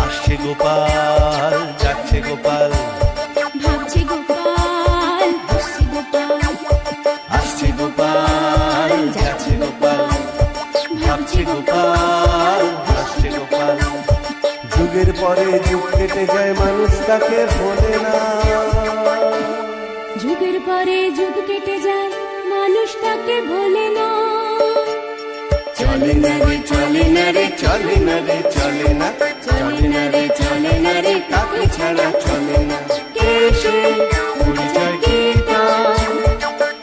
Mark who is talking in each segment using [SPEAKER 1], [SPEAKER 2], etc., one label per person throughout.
[SPEAKER 1] আসছে গোপাল, যাচ্ছে গোপাল,
[SPEAKER 2] ভাবছে গোপাল, হাসছে গোপাল,
[SPEAKER 1] আসছে গোপাল, যাচ্ছে গোপাল, ভাবছে গোপাল, হাসছে গোপাল। যুগের পরে যুগ কেটে যায়, মানুষ তাকে ভোলে না।
[SPEAKER 2] যুগের পরে যুগ কেটে যায়, মানুষ তাকে ভোলে না।
[SPEAKER 1] চলে না রে, চলে না রে, চলে না রে, চলে না, চলে না রে, চলে না রে, তাকে ছাড়া চলে না। কে সে? পরিচয় কীর্তন।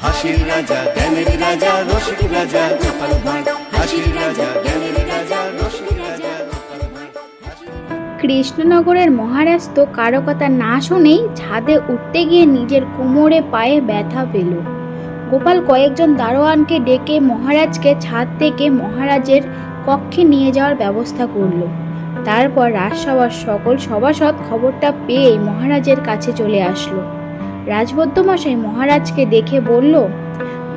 [SPEAKER 1] হাসির রাজা, জ্ঞানের রাজা, রসিক রাজা গোপাল ভাঁড়। হাসির রাজা, জ্ঞানের রাজা, রসিক রাজা গোপাল ভাঁড়।
[SPEAKER 3] কৃষ্ণনগরের মহারাজ তো কারো কথা না শুনেই ছাদে উঠতে গিয়ে নিজের কোমরে পায়ে ব্যথা পেল। গোপাল কয়েকজন দারোয়ানকে ডেকে মহারাজকে ছাদ থেকে মহারাজের কক্ষে নিয়ে যাওয়ার ব্যবস্থা করল। তারপর রাজসভার সকল সভাসদ খবরটা পেয়েই মহারাজের কাছে চলে আসলো। রাজবৈদ্যমশাই মহারাজকে দেখে বলল,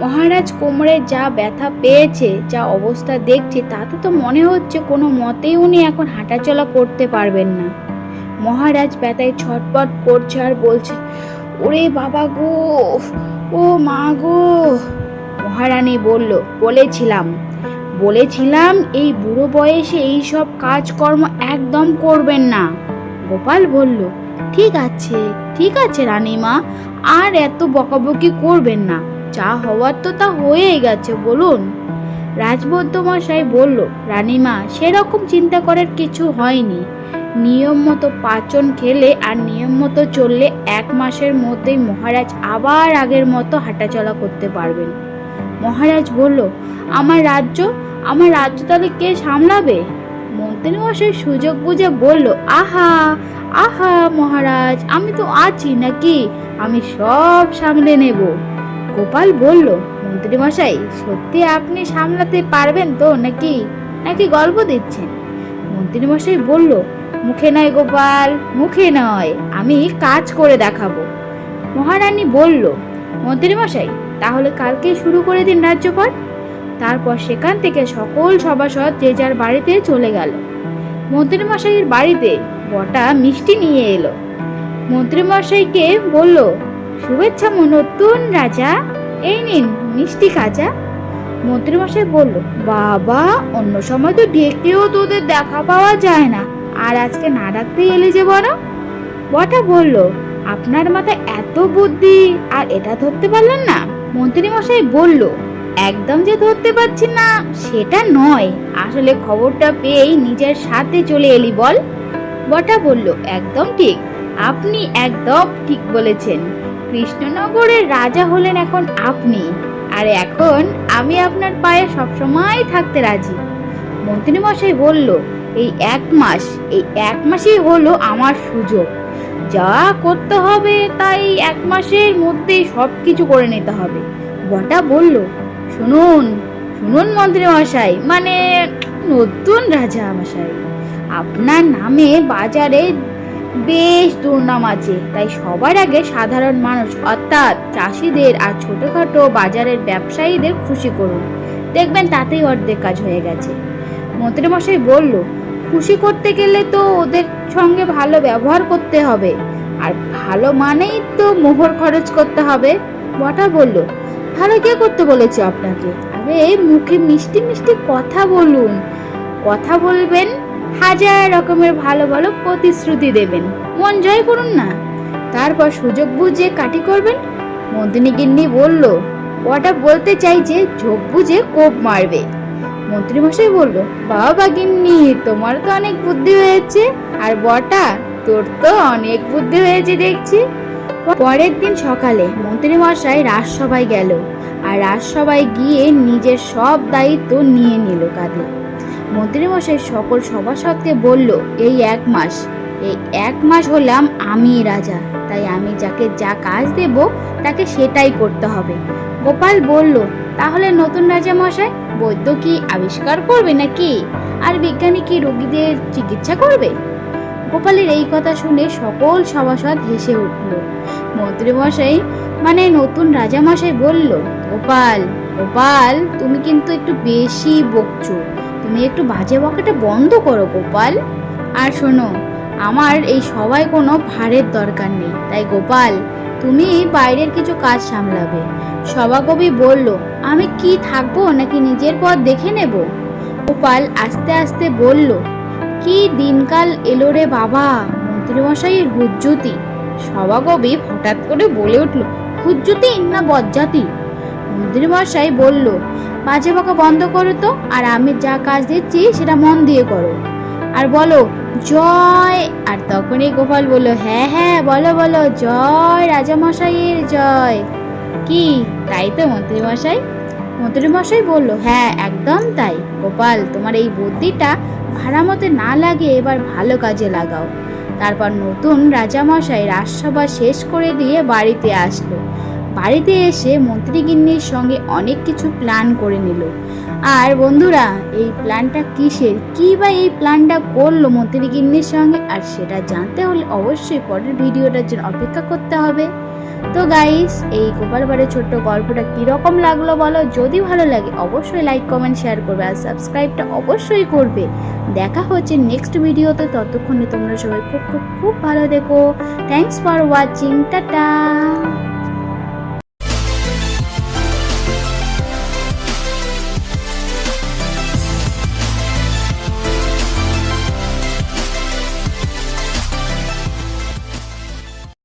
[SPEAKER 3] মহারাজ কোমরে যা ব্যথা পেয়েছে, যা অবস্থা দেখছি, তাতে তো মনে হচ্ছে কোনো মতেই উনি এখন হাঁটাচলা করতে পারবেন না। মহারাজ ব্যথায় ছটপট করছে আর বলছে, ওরে বাবা গো, ও মা গো। মহারানী বলল, বলেছিলাম এই বুড়ো বয়সে এই সব কাজকর্ম একদম করবেন না। গোপাল বলল, ঠিক আছে রানীমা, আর এত বকাবকি করবেন না, যা হওয়ার তো তা হয়েই গেছে, বলুন। রাজবৈদ্যমশাই বলল, রানীমা, সেরকম চিন্তা করার কিছু হয়নি। নিয়ম মতো পাচন খেলে আর নিয়ম মতো চললে 1 মাসের মধ্যেই মহারাজ আবার আগের মতো হাঁটাচলা করতে পারবেন। মহারাজ বলল, আমার রাজ্য তাহলে কে সামলাবে? মন্ত্রীমশাই সুযোগ বুঝে বলল, আহা মহারাজ, আমি তো আছি নাকি, আমি সব সামলে নেব। গোপাল বলল, মন্ত্রীমশাই, সত্যি আপনি সামলাতে পারবেন তো নাকি গল্প দিচ্ছেন? মন্ত্রীমশাই বলল, মুখে নয় গোপাল, মুখে নয়, আমি কাজ করে দেখাবো। মহারানী বলল, মন্ত্রীমশাই, তাহলে কালকেই শুরু করে দিন রাজ্যপাট। তারপর সেখান থেকে সকল সভাসদ যে যার বাড়িতে চলে গেল। মন্ত্রীমশাইয়ের বাড়িতে বটা মিষ্টি নিয়ে এলো। মন্ত্রীমশাইকে বলল, শুভেচ্ছা নতুন রাজা, এই নিন মিষ্টি খাজা। মন্ত্রীমশাই বলল, বাবা, অন্য সময় তো ডেকেও তোদের দেখা পাওয়া যায় না, আর আজকে না ডাকতেই এলে যে বড়। বটা বলল, আপনার মাথায় এত বুদ্ধি, আর এটা ধরতে পারলেন না? মন্ত্রীমশাই বলল, একদম যে ধরতে পারছি না সেটা নয়, আসলে খবরটা পেয়েই নিজের সাথে চলে এলি বল। বটা বলল, একদম ঠিক, আপনি একদম ঠিক বলেছেন। কৃষ্ণনগরের রাজা হলেন এখন আপনি, আর এখন আমি আপনার পায়ে সবসময় থাকতে রাজি। মন্ত্রীমশাই বলল, এই 1 মাসই হলো আমার সুযোগ, যা করতে হবে তাই 1 মাসের মধ্যেই সবকিছু করে নিতে হবে। বটা বলল, শুনুন মন্ত্রীমশাই, মানে নতুন রাজা মশাই, আপনার নামে বাজারে বেশ দুর্নাম আছে, তাই সবার আগে সাধারণ মানুষ অর্থাৎ চাষিদের আর ছোটখাটো বাজারের ব্যবসায়ীদের খুশি করুন, দেখবেন তাতেই অর্ধেক কাজ হয়ে গেছে। মন্ত্রীমশাই বলল, খুশি করতে গেলে তো ওদের সঙ্গে ভালো ব্যবহার করতে হবে, আর ভালো মানেই তো মোহর খরচ করতে হবে। বটা বলল, ভালো কে করতে বলেছে আপনাকে? আরে মুখে মিষ্টি মিষ্টি কথা বলুন, কথা বলবেন, 1000 রকমের ভালো ভালো প্রতিশ্রুতি দেবেন, মন জয় করুন না, তারপর সুযোগ বুঝে কাটি করবেন। মন্ত্রীগিন্নি বলল, ওটা বলতে চাইছে ঝোপ বুঝে কোপ মারবে। মন্ত্রীমশাই বলল, বাবা গিন্নি, তোমার তো অনেক বুদ্ধি হয়েছে, আর বটা, তোর তো অনেক বুদ্ধি হয়েছে দেখছি। পরের দিন সকালে মন্ত্রীমশাই রাজসভায় গেল, আর রাজসভায় গিয়ে নিজের সব দায়িত্ব নিয়ে নিল কাঁধে। মন্ত্রীমশাই সকল সভাসদকে বলল, এই 1 মাস হলাম আমি রাজা, তাই আমি যাকে যা কাজ দেব তাকে সেটাই করতে হবে। গোপাল বলল, তাহলে নতুন রাজা মশাই, বৈদ্য কি আবিষ্কার করবে নাকি, আর বিজ্ঞানী কি রোগীদের চিকিৎসা করবে? গোপালের এই কথা শুনে সকল সভাসদ হেসে উঠল। মন্ত্রীমশাই মানে নতুন রাজামশাই বলল, গোপাল, গোপাল, তুমি কিন্তু একটু বেশি বকছো, তুমি একটু বাজে বকাটা বন্ধ করো গোপাল। আর শোনো, আমার এই সবাই কোনো ভারের দরকার নেই, তাই গোপাল তুমি বাইরের কিছু কাজ সামলাবে। সভাকবি বলল, আমি কি থাকবো নাকি নিজের পথ দেখে নেব? গোপাল আস্তে আস্তে বলল, কি দিনকাল এলো রে বাবা, মন্ত্রীমশাইয়ের হুজ্জুতি। সভাকবি হঠাৎ করে বলে উঠল, হুজ্জুতি না বজ্জাতি? মন্ত্রীমশাই বলল, বাজে বকা বন্ধ করো তো, আর আমি যা কাজ দিচ্ছি সেটা মন দিয়ে করো, আর বলো জয়। আর তখনই গোপাল বলল, হ্যাঁ হ্যাঁ বলো বলো, জয় রাজামশাইয়ের জয়। কি তাই তো মন্ত্রীমশাই? মন্ত্রীমশাই বলল, হ্যাঁ একদম তাই। গোপাল, তোমার এই বুদ্ধিটা ভাড়ামতে না লাগে এবার ভালো কাজে লাগাও। তারপর নতুন রাজামশাই রাজসভা শেষ করে দিয়ে বাড়িতে আসলো। বাড়িতে এসে মন্ত্রীগিন্নির সঙ্গে অনেক কিছু প্ল্যান করে নিল। আর বন্ধুরা, এই প্ল্যানটা কিসের, কি বা এই প্ল্যানটা করলো মন্ত্রীগিন্নির সঙ্গে, আর সেটা জানতে হলে অবশ্যই পরের ভিডিওটার জন্য অপেক্ষা করতে হবে। তো গাইস, এই গোপাল ভাঁড়ের ছোট্ট গল্পটা কিরকম লাগলো বলো। যদি ভালো লাগে অবশ্যই লাইক কমেন্ট শেয়ার করবে, আর সাবস্ক্রাইবটা অবশ্যই করবে। দেখা হচ্ছে নেক্সট ভিডিওতে, ততক্ষণে তোমরা সবাই খুব খুব খুব ভালো দেখো। Thanks for watching, tata.